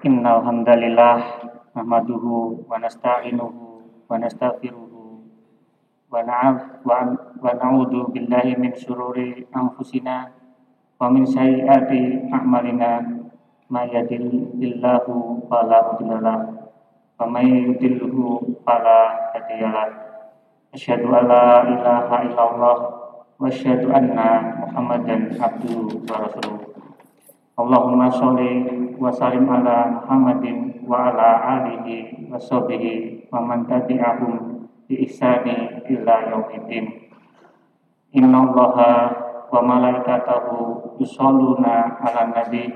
Innal hamdalillah nahmaduhu wa nasta'inuhu wa nastaghfiruhu wa na'udzu billahi min syururi anfusina wa min sayyiati a'malina may yahdihillahu fala mudhillalah wa may yudhlilhu fala hadiyalah. Asyhadu an la ilaha illallah wa asyhadu anna Muhammadan abduhu wa rasuluh. Allahumma sholli wa sallim ala Muhammadin wa ala alihi wa sahbihi wa man tabi'ahum bi ihsani ila yaumiddin. Innallaha wa malaikatahu yusholluna 'alan nabi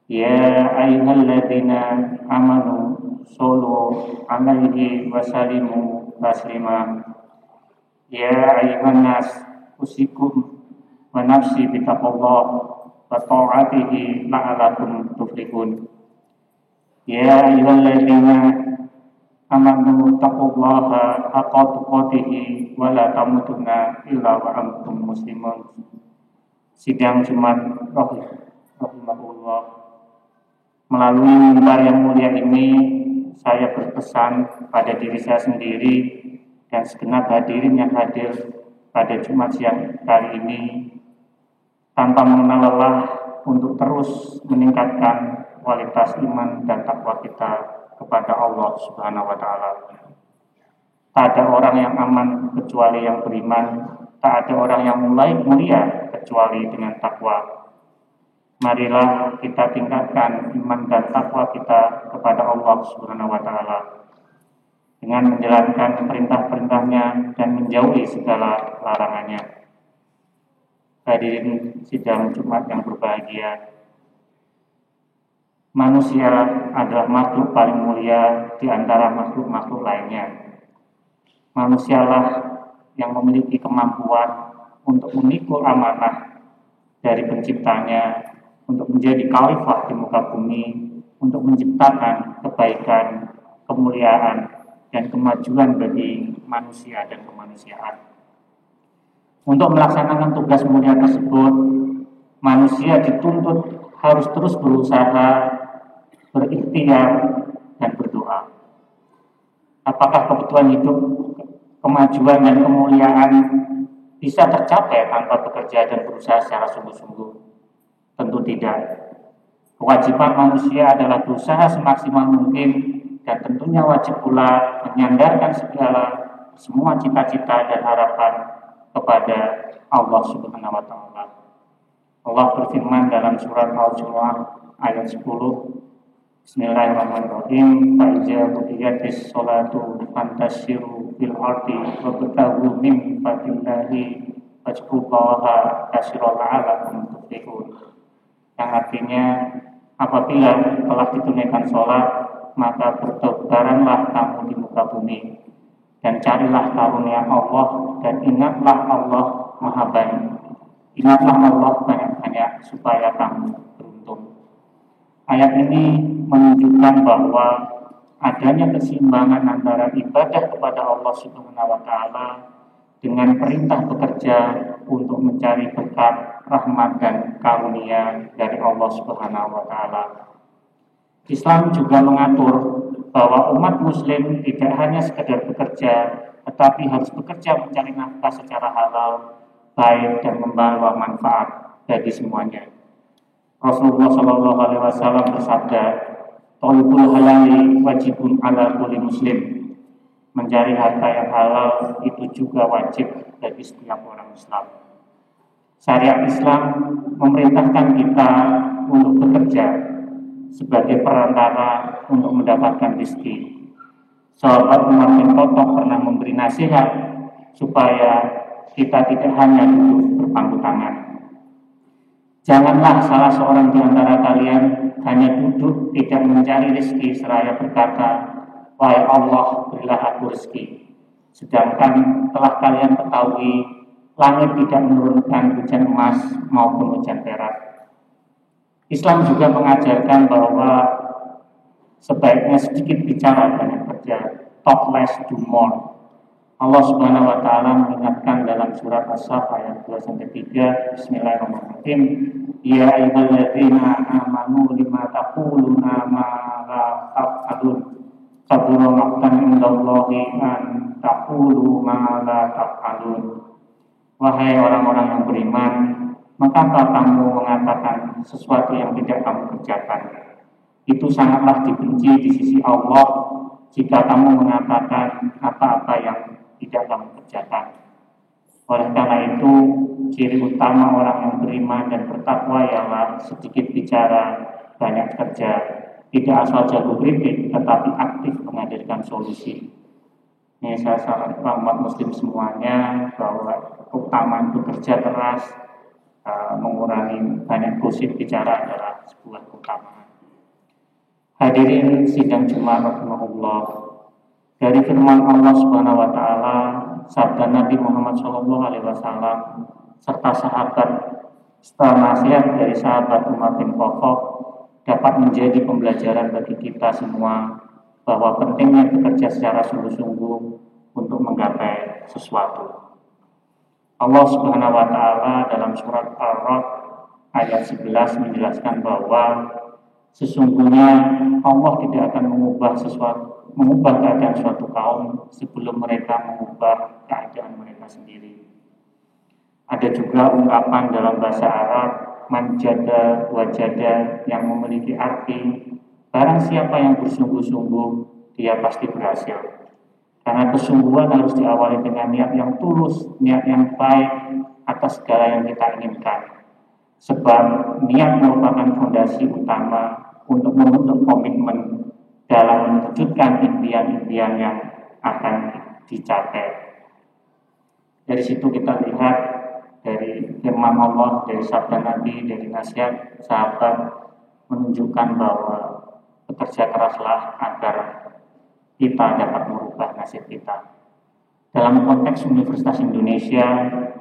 ya ayyuhalladzina amanu shollu 'alaihi wa sallimu taslima. Ya ayyuhan nas usikum wa nafsi bitaqwallah wa ta'atihi la'alakum tuflihun. Ya ayyuhalladzina amanu taqullaha haqqa tuqatih wa la tamutunna illa wa antum muslimun. Sidang Jumat rahimahullah. Melalui mimbar yang mulia ini, saya berpesan pada diri saya sendiri dan segenap hadirin yang hadir pada Jumat siang kali ini, tanpa mengenal lelah untuk terus meningkatkan kualitas iman dan takwa kita kepada Allah Subhanahu wa Ta'ala. Tak ada orang yang aman kecuali yang beriman, tak ada orang yang mulia kecuali dengan takwa. Marilah kita tingkatkan iman dan takwa kita kepada Allah Subhanahu wa Ta'ala dengan menjalankan perintah-perintahnya dan menjauhi segala larangannya. Hadirin sidang Jumat yang berbahagia, manusia adalah makhluk paling mulia di antara makhluk-makhluk lainnya. Manusialah yang memiliki kemampuan untuk memikul amanah dari penciptanya, untuk menjadi khalifah di muka bumi, untuk menciptakan kebaikan, kemuliaan, dan kemajuan bagi manusia dan kemanusiaan. Untuk melaksanakan tugas mulia tersebut, manusia dituntut harus terus berusaha, berikhtiar, dan berdoa. Apakah kebutuhan hidup, kemajuan, dan kemuliaan bisa tercapai tanpa bekerja dan berusaha secara sungguh-sungguh? Tentu tidak. Kewajiban manusia adalah berusaha semaksimal mungkin, dan tentunya wajib pula menyandarkan semua cita-cita dan harapan kepada Allah Subhanahu wa Ta'ala. Allah berfirman dalam surat Al-Jumu'ah ayat 10, Bismillahirrahmanirrahim, Fa'idza qudiyatis sholatu fantashiru fil ardi wabtaghu min fadlillahi wazkurullaha katsiran la'allakum tuflihun. Yang artinya, apabila telah ditunaikan sholat, maka bertebaranlah kamu di muka bumi dan carilah karunia Allah, dan ingatlah Allah Maha Banyak. Ingatlah Allah banyak-banyak supaya kamu beruntung. Ayat ini menunjukkan bahwa adanya keseimbangan antara ibadah kepada Allah Subhanahu wa Ta'ala dengan perintah bekerja untuk mencari berkat, rahmat, dan karunia dari Allah Subhanahu wa Ta'ala. Islam juga mengatur bahwa umat muslim tidak hanya sekedar bekerja, tetapi harus bekerja mencari nafkah secara halal, baik, dan membawa manfaat bagi semuanya. Rasulullah SAW bersabda, "Thalibul halali wajibun ala kulli muslim." Mencari harta yang halal itu juga wajib bagi setiap orang Islam. Syariat Islam memerintahkan kita untuk bekerja sebagai perantara untuk mendapatkan rezeki. Sahabat Umar bin Khattab pernah memberi nasihat supaya kita tidak hanya duduk berpangku tangan. Janganlah salah seorang di antara kalian hanya duduk tidak mencari rezeki seraya berkata, "Wahai Allah, berilah aku rezeki." Sedangkan telah kalian ketahui langit tidak menurunkan hujan emas maupun hujan perak. Islam juga mengajarkan bahwa sebaiknya sedikit bicara banyak kerja, talk less do more. Allah Subhanahu wa Ta'ala mengingatkan dalam surat As-Saff ayat 2-3, Bismillahirrahmanirrahim, Ya ayyuhalladzina amanu lima taquluna ma ta'malun. Kabura maqtan indallahi an taqulu ma la taf'alun. Wahai orang-orang yang beriman, mengapa kamu mengatakan sesuatu yang tidak kamu kerjakan? Itu sangatlah dibenci di sisi Allah jika kamu mengatakan apa-apa yang tidak kamu kerjakan. Oleh karena itu, ciri utama orang yang beriman dan bertakwa ialah sedikit bicara, banyak kerja, tidak asal jago kritik, tetapi aktif menghadirkan solusi. Ini saya sarankan umat muslim semuanya bahwa keutamaan bekerja keras, mengurangi banyak gosip bicara adalah sebuah keutamaan. Hadirin sidang Jumat rahimahullah, dari firman Allah Subhanahu wa taala, sabda Nabi Muhammad SAW serta sahabat setelah nasihat dari sahabat Umar bin Khattab dapat menjadi pembelajaran bagi kita semua bahwa pentingnya bekerja secara sungguh-sungguh untuk menggapai sesuatu. Allah Subhanahu wa taala dalam surat Ar-Ra'd ayat 11 menjelaskan bahwa sesungguhnya Allah tidak akan mengubah keadaan suatu kaum sebelum mereka mengubah keadaan mereka sendiri. Ada juga ungkapan dalam bahasa Arab manjada wajada yang memiliki arti barang siapa yang bersungguh-sungguh dia pasti berhasil. Karena kesungguhan harus diawali dengan niat yang tulus, niat yang baik atas segala yang kita inginkan. Sebab niat merupakan fondasi utama untuk membentuk komitmen dalam mewujudkan impian-impian yang akan dicapai. Dari situ kita lihat dari firman Allah, dari sabda Nabi, dari nasihat sahabat menunjukkan bahwa bekerja keraslah agar kita dapat merubah nasib kita. Dalam konteks Universitas Indonesia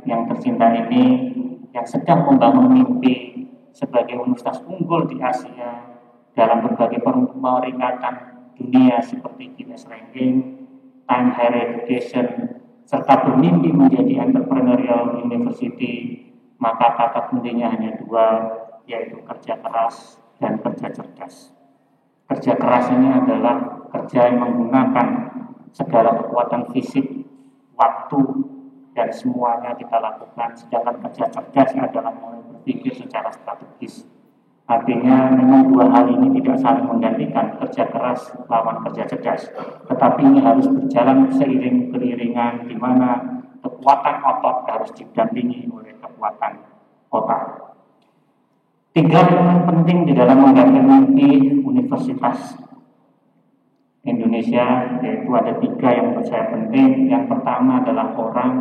yang tercinta ini, yang sedang membangun mimpi sebagai universitas unggul di Asia dalam berbagai peringatan dunia seperti Guinness Ranking, Time Higher Education, serta bermimpi menjadi entrepreneurial university, maka kata kuncinya hanya dua, yaitu kerja keras dan kerja cerdas. Kerja keras ini adalah kerja yang menggunakan segala kekuatan fisik, waktu, dan semuanya kita lakukan. Sedangkan kerja cerdas adalah mulai berpikir secara strategis. Artinya memang dua hal ini tidak saling menggantikan, kerja keras lawan kerja cerdas. Tetapi ini harus berjalan seiring-beriringan, di mana kekuatan otot harus didampingi oleh kekuatan otak. Tiga elemen penting di dalam menggapai mimpi Universitas Indonesia, yaitu ada tiga yang menurut saya penting. Yang pertama adalah orang,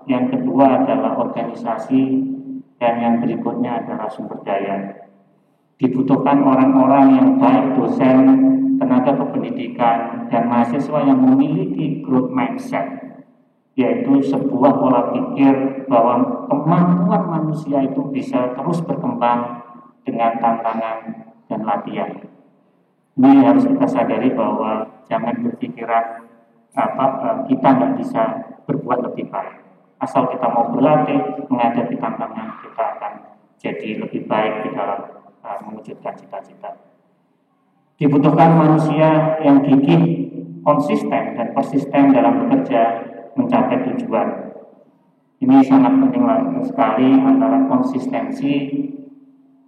yang kedua adalah organisasi, dan yang berikutnya adalah sumber daya. Dibutuhkan orang-orang yang baik, dosen, tenaga kependidikan, dan mahasiswa yang memiliki growth mindset, yaitu sebuah pola pikir bahwa kemampuan manusia itu bisa terus berkembang dengan tantangan dan latihan. Ini harus kita sadari bahwa jangan berpikiran kita nggak bisa berbuat lebih baik. Asal kita mau berlatih menghadapi tantangan, kita akan jadi lebih baik di dalam mewujudkan cita-cita. Dibutuhkan manusia yang gigih, konsisten, dan persisten dalam bekerja mencapai tujuan. Ini sangat penting sekali antara konsistensi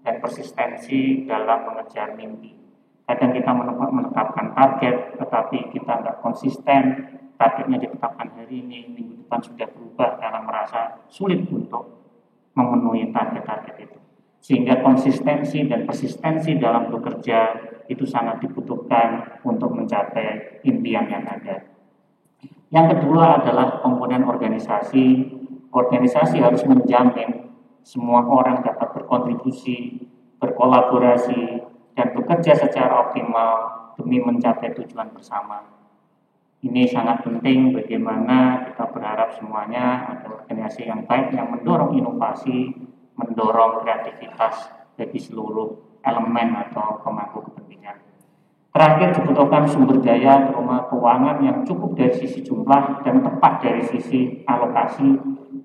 dan persistensi dalam mengejar mimpi. Kadang kita menetapkan target, tetapi kita nggak konsisten. Targetnya ditetapkan hari ini, minggu depan sudah berubah karena merasa sulit untuk memenuhi target-target itu. Sehingga konsistensi dan persistensi dalam bekerja itu sangat dibutuhkan untuk mencapai impian yang ada. Yang kedua adalah komponen organisasi. Organisasi harus menjamin semua orang dapat berkontribusi, berkolaborasi, dan bekerja secara optimal demi mencapai tujuan bersama. Ini sangat penting bagaimana kita berharap semuanya ada organisasi yang baik yang mendorong inovasi, mendorong kreativitas bagi seluruh elemen atau pemangku kepentingan. Terakhir dibutuhkan sumber daya terutama keuangan yang cukup dari sisi jumlah dan tepat dari sisi alokasi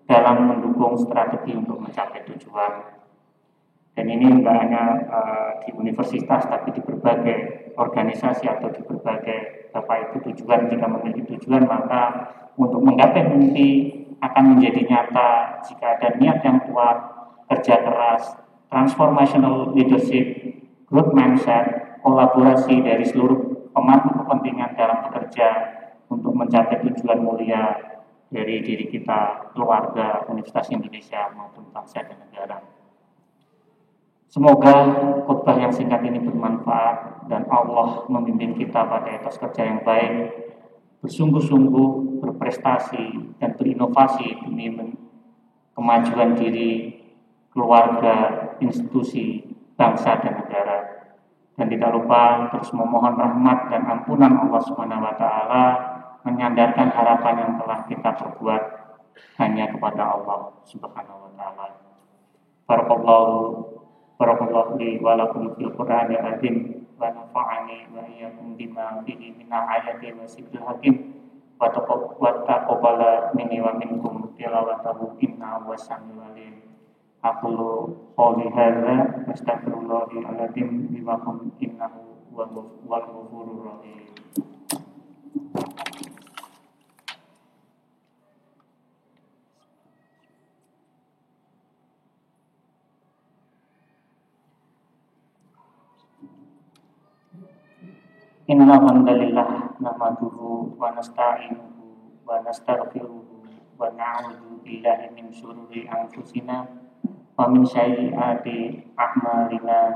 dalam mendukung strategi untuk mencapai tujuan. Dan ini tidak hanya di universitas tapi di berbagai organisasi atau di berbagai sebagai Bapak Ibu tujuan, jika memiliki tujuan maka untuk menggapai mimpi akan menjadi nyata jika ada niat yang kuat, kerja keras, transformational leadership, growth mindset, kolaborasi dari seluruh pemangku kepentingan dalam bekerja untuk mencapai tujuan mulia dari diri kita, keluarga, Universitas Indonesia maupun bangsa dan negara. Semoga khutbah yang singkat ini bermanfaat dan Allah membimbing kita pada etos kerja yang baik, bersungguh-sungguh, berprestasi, dan berinovasi demi kemajuan diri, keluarga, institusi, bangsa, dan negara. Dan tidak lupa terus memohon rahmat dan ampunan Allah Subhanahu wa Ta'ala, menyandarkan harapan yang telah kita perbuat hanya kepada Allah Subhanahu wa Ta'ala. Barakallahu li wa lakum fil Qur'anil azim wa nafa'ani wa iyyakum bima fihi minal ayati wa zikril hakim wa taqabbala minni wa minkum tilawatahu innahu was-sami'ul alim. Aqulu qouli hadza astaghfirullahal azim li wa lakum innahu wal ghafurur rahim. Innal hamdalillah nahmaduhu wa nasta'inuhu wa nastaghfiruhu wa na'udzu billahi min syururi anfusina wa min sayyiati a'malina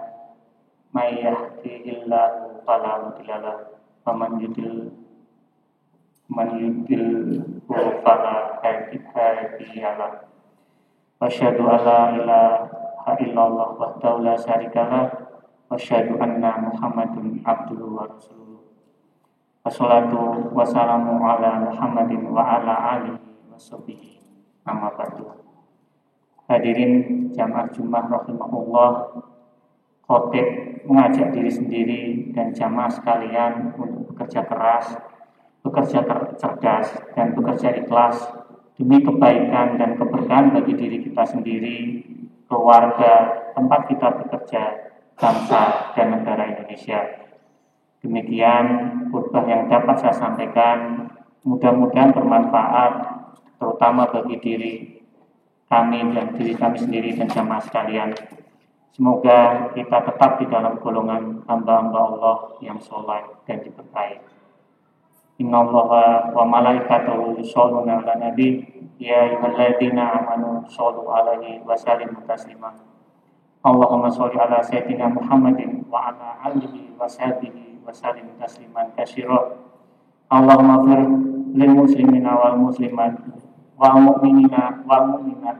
may yahdihillahu fala mudilla lahu wa man yudlil fala hadiya lahu. Wa asyhadu an la ilaha illallah wahdahu la syarika lahu wa asyhadu anna Muhammadun abduhu wa rasuluh. Wassalatu wassalamu ala Muhammadin wa ala alihi wa sahbihi amma ba'du. Hadirin jamaah Jumat rahimahullah, khotib mengajak diri sendiri dan jamaah sekalian untuk bekerja keras, bekerja cerdas, dan bekerja ikhlas demi kebaikan dan keberkahan bagi diri kita sendiri, keluarga, tempat kita bekerja, bangsa, dan negara Indonesia. Demikian khutbah yang dapat saya sampaikan, mudah-mudahan bermanfaat terutama bagi diri kami dan diri kami sendiri dan jamaah sekalian. Semoga kita tetap di dalam golongan hamba-hamba Allah yang saleh dan diberkahi. Innallaha wa malaikatahu yusholluna 'alan nabi ya ayyuhalladzina amanu shollu 'alaihi wa sallimu taslima. Allahumma sholli ala sayyidina Muhammadin wa ala alihi wa sahbihi wa sallim tasliman katsira. Allahumma fir lil muslimina wal muslimat wal mu'minina wal mu'minat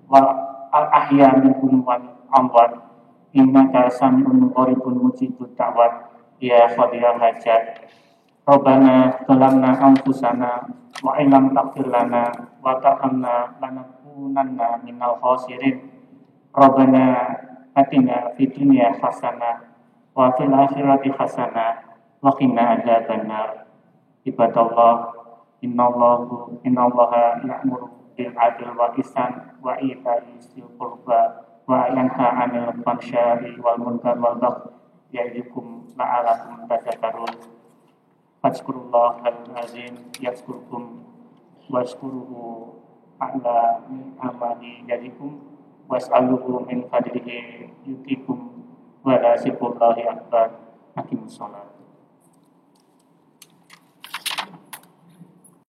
wal ahya minhum wal amwat innaka sami'un qaribun mujibud da'wat ya qadiyal hajat. Rabbana zalamna anfusana wa illam taghfir lana wa tarhamna lanakunanna minal khasirin. Rabbana atina fid dunya hasanah wa fil akhirati hasanah wa qina adzabannar. Ibadallah, innallaha ya'muru bil 'adli wal ihsan wa ita'i dzil qurba wa yanha 'anil fahsya'i wal munkar wal baghi ya'idukum la'allakum tadhakkarun. Fadhkurullahal azim yazkurkum washkuruhu ala ni'amati yadikum was'aluhu min fadlihi yutikum wa la sibullahi akbar. Aqimus shalat.